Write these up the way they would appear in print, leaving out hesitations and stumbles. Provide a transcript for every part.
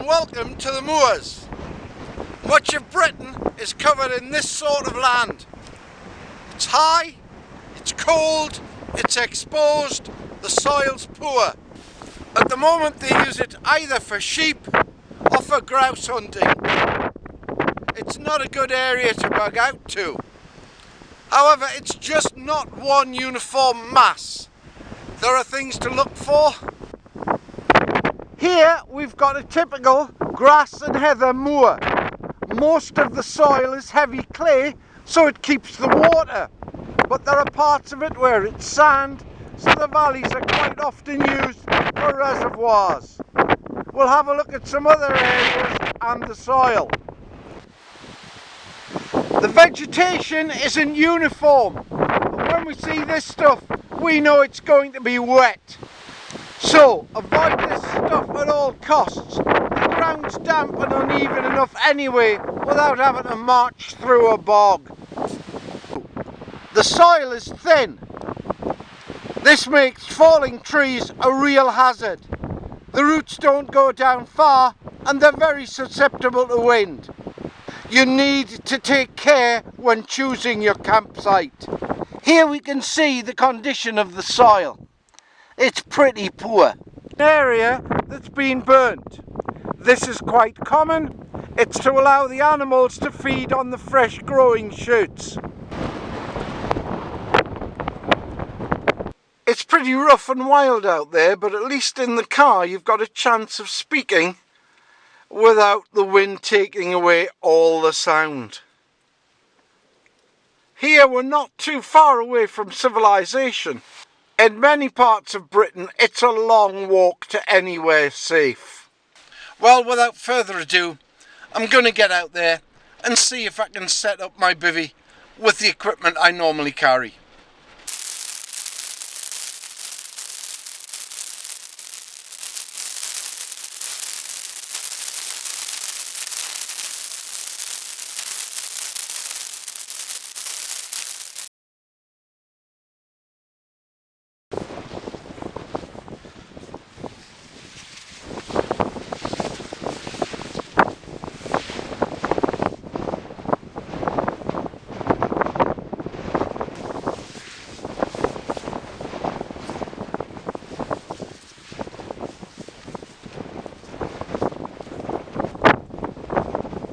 and welcome to the moors. Much of Britain is covered in this sort of land. It's high, it's cold, it's exposed, the soil's poor. At the moment they use it either for sheep or for grouse hunting. It's not a good area to bug out to. However, it's just not one uniform mass. There are things to look for. Here we've got a typical grass and heather moor. Most of the soil is heavy clay, so it keeps the water. But there are parts of it where it's sand, so the valleys are quite often used for reservoirs. We'll have a look at some other areas and the soil. The vegetation isn't uniform, but when we see this stuff, we know it's going to be wet. So avoid this stuff at all costs. The ground's damp and uneven enough anyway without having to march through a bog. The soil is thin. This makes falling trees a real hazard. The roots don't go down far and they're very susceptible to wind. You need to take care when choosing your campsite. Here we can see the condition of the soil. It's pretty poor. An area that's been burnt. This is quite common. It's to allow the animals to feed on the fresh growing shoots. It's pretty rough and wild out there, but at least in the car you've got a chance of speaking without the wind taking away all the sound. Here we're not too far away from civilization. In many parts of Britain, it's a long walk to anywhere safe. Well, without further ado, I'm going to get out there and see if I can set up my bivvy with the equipment I normally carry.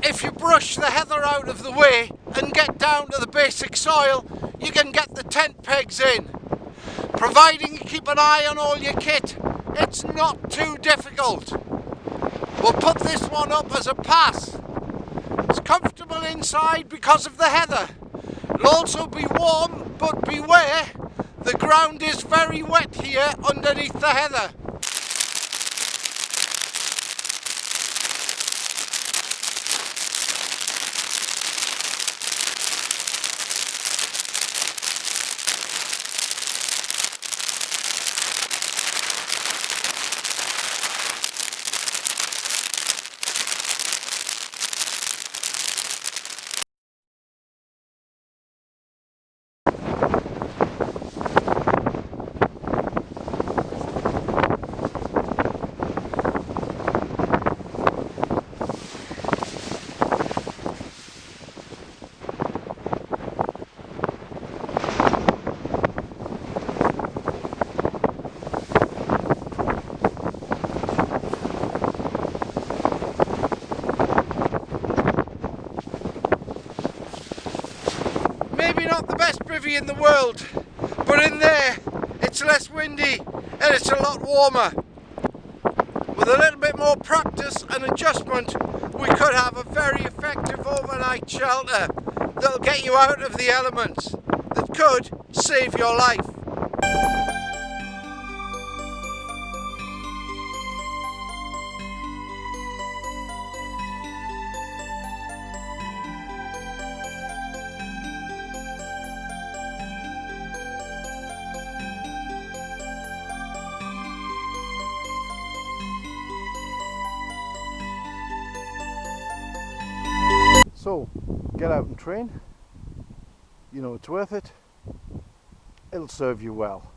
If you brush the heather out of the way and get down to the basic soil, you can get the tent pegs in. Providing you keep an eye on all your kit, it's not too difficult. We'll put this one up as a pass. It's comfortable inside because of the heather. It'll also be warm, but beware, the ground is very wet here underneath the heather. Maybe not the best bivvy in the world, but in there it's less windy and it's a lot warmer. With a little bit more practice and adjustment, we could have a very effective overnight shelter that'll get you out of the elements, that could save your life. So, get out and train. You know it's worth it. It'll serve you well.